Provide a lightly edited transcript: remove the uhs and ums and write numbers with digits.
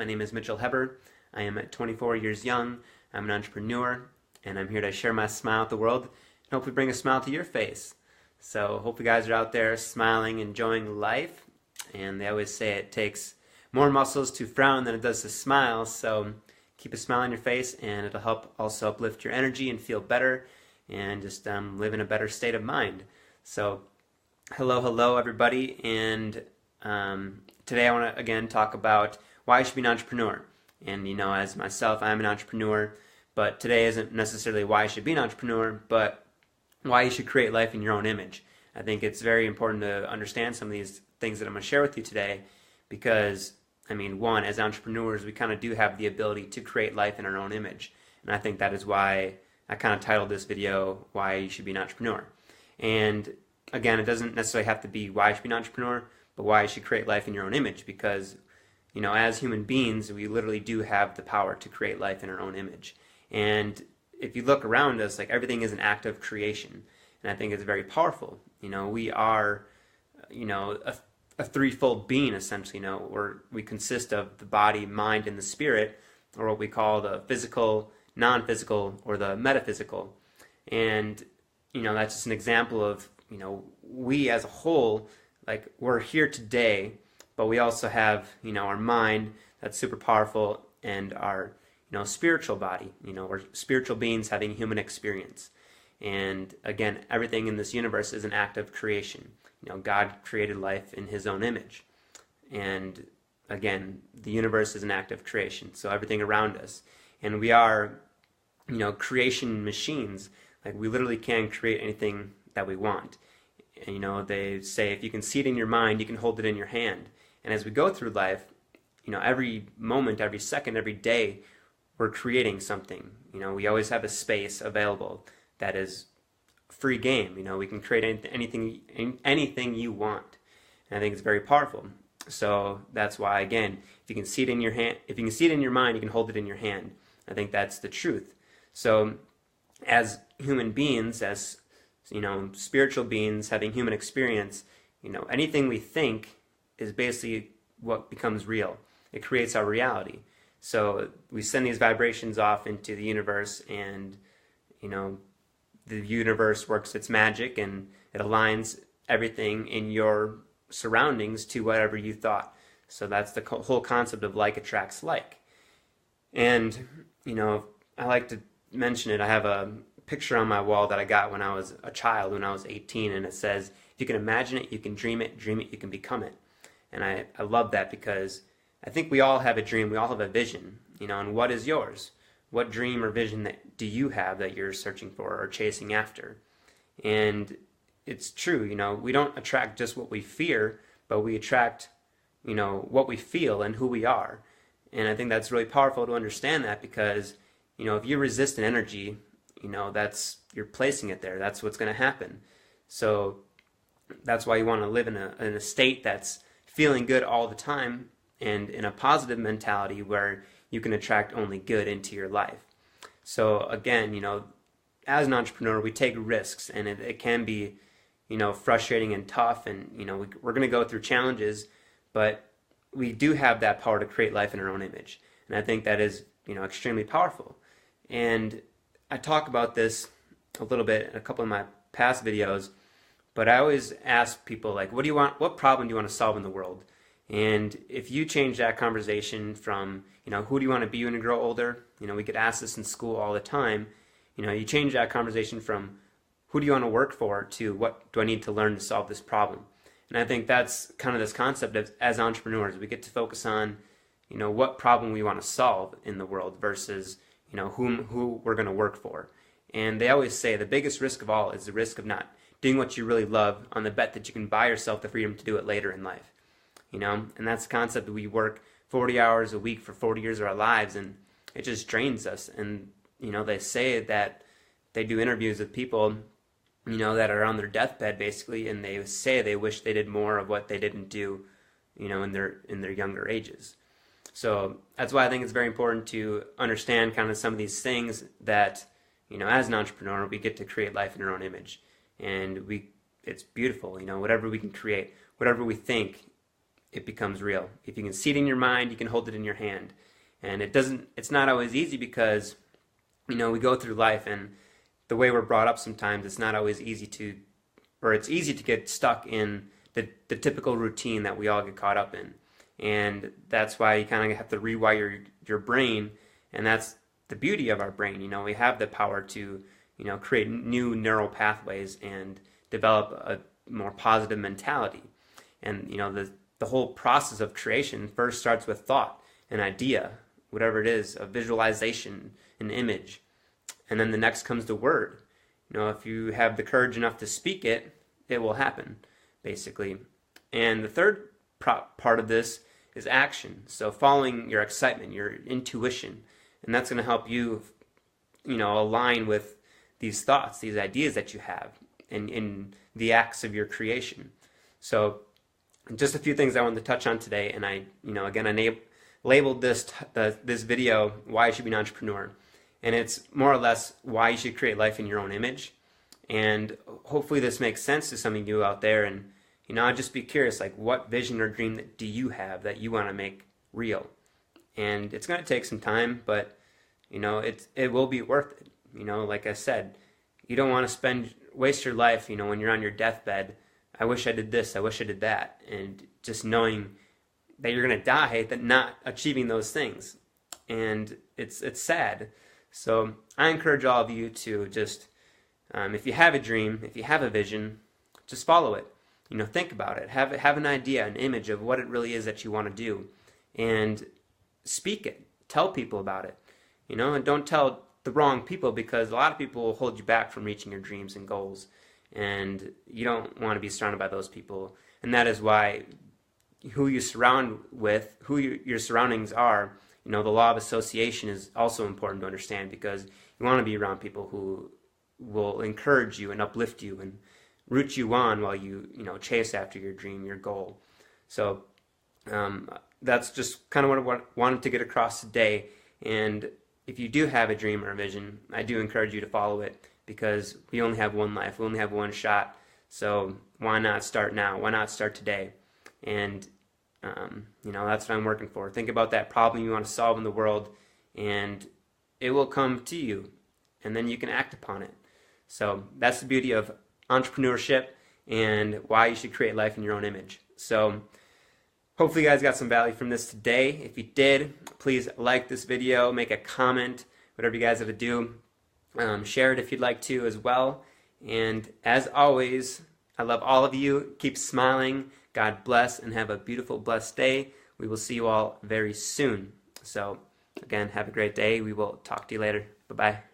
My name is Mitchell Heber. I am 24 years young. I'm an entrepreneur, and I'm here to share my smile with the world and hopefully bring a smile to your face. So, hope you guys are out there smiling, enjoying life. And they always say it takes more muscles to frown than it does to smile. So, keep a smile on your face, and it'll help also uplift your energy and feel better, and just live in a better state of mind. So, hello, everybody, and today I want to again talk about why you should be an entrepreneur. And as myself, I'm an entrepreneur, but today isn't necessarily why you should be an entrepreneur, but why you should create life in your own image. I think it's very important to understand some of these things that I'm going to share with you today, because one, as entrepreneurs, we kind of do have the ability to create life in our own image. And I think that is why I kind of titled this video, Why You Should Be an Entrepreneur. And again, it doesn't necessarily have to be why you should be an entrepreneur, but why you should create life in your own image, because as human beings, we literally do have the power to create life in our own image. And if you look around us, like, everything is an act of creation. And I think it's very powerful. We are, a threefold being, essentially. We consist of the body, mind, and the spirit, or what we call the physical, non-physical, or the metaphysical. And, that's just an example of, we as a whole, like, we're here today, but we also have, our mind that's super powerful, and our, spiritual body. We're spiritual beings having human experience. And again, everything in this universe is an act of creation. God created life in His own image. And again, the universe is an act of creation. So everything around us. And we are, creation machines. Like, we literally can create anything that we want. And, they say if you can see it in your mind, you can hold it in your hand. And as we go through life, every moment, every second, every day, we're creating something. We always have a space available that is free game. We can create anything you want. And I think it's very powerful. So that's why, again, if you can see it in your hand, if you can see it in your mind, you can hold it in your hand. I think that's the truth. So as human beings, as spiritual beings having human experience, anything we think is basically what becomes real. It creates our reality. So we send these vibrations off into the universe, and the universe works its magic, and it aligns everything in your surroundings to whatever you thought. So that's the whole concept of like attracts like. And I like to mention it. I have a picture on my wall that I got when I was a child, when I was 18, and it says, if you can imagine it, you can dream it, you can become it. And I love that, because I think we all have a dream, we all have a vision, and what is yours? What dream or vision that do you have that you're searching for or chasing after? And it's true, we don't attract just what we fear, but we attract, what we feel and who we are. And I think that's really powerful to understand that, because, if you resist an energy, you're placing it there. That's what's going to happen. So that's why you want to live in a state that's feeling good all the time, and in a positive mentality where you can attract only good into your life. So again, as an entrepreneur, we take risks, and it can be, frustrating and tough, and, we're going to go through challenges, but we do have that power to create life in our own image. And I think that is, extremely powerful. And I talk about this a little bit in a couple of my past videos, but I always ask people, like, what problem do you want to solve in the world? And if you change that conversation from, who do you want to be when you grow older? We get asked this in school all the time. You change that conversation from who do you want to work for to what do I need to learn to solve this problem? And I think that's kind of this concept of, as entrepreneurs, we get to focus on, what problem we want to solve in the world versus, who we're going to work for. And they always say the biggest risk of all is the risk of not doing what you really love, on the bet that you can buy yourself the freedom to do it later in life. And that's the concept that we work 40 hours a week for 40 years of our lives, and it just drains us. And, they say that they do interviews with people, that are on their deathbed, basically, and they say they wish they did more of what they didn't do, in their younger ages. So that's why I think it's very important to understand kind of some of these things that, as an entrepreneur, we get to create life in our own image. And it's beautiful, whatever we can create, whatever we think, it becomes real. If you can see it in your mind, you can hold it in your hand. And it's not always easy because, we go through life, and the way we're brought up sometimes, it's not always easy it's easy to get stuck in the typical routine that we all get caught up in. And that's why you kind of have to rewire your brain, and that's the beauty of our brain. We have the power to, create new neural pathways and develop a more positive mentality. And, the whole process of creation first starts with thought, an idea, whatever it is, a visualization, an image. And then the next comes the word. If you have the courage enough to speak it, it will happen, basically. And the third part of this is action. So following your excitement, your intuition. And that's going to help you, align with these thoughts, these ideas that you have in the acts of your creation. So just a few things I wanted to touch on today. And I labeled this video, Why You Should Be an Entrepreneur. And it's more or less why you should create life in your own image. And hopefully this makes sense to some of you out there. And, I'd just be curious, like, what vision or dream do you have that you want to make real? And it's going to take some time, but, it will be worth it. Like I said, you don't want to waste your life, when you're on your deathbed. I wish I did this, I wish I did that. And just knowing that you're going to die, that not achieving those things. And it's sad. So I encourage all of you to just, if you have a dream, if you have a vision, just follow it. Think about it. Have an idea, an image of what it really is that you want to do, and speak it. Tell people about it. And don't tell the wrong people, because a lot of people will hold you back from reaching your dreams and goals, and you don't want to be surrounded by those people. And that is why who you surround with, who your surroundings are, the law of association is also important to understand, because you want to be around people who will encourage you and uplift you and root you on while you chase after your dream, your goal. So that's just kind of what I wanted to get across today. And if you do have a dream or a vision, I do encourage you to follow it, because we only have one life, we only have one shot. So why not start now? Why not start today? And that's what I'm working for. Think about that problem you want to solve in the world, and it will come to you, and then you can act upon it. So that's the beauty of entrepreneurship and why you should create life in your own image. So hopefully you guys got some value from this today. If you did, please like this video, make a comment, whatever you guys have to do. Share it if you'd like to as well. And as always, I love all of you. Keep smiling. God bless, and have a beautiful, blessed day. We will see you all very soon. So again, have a great day. We will talk to you later. Bye-bye.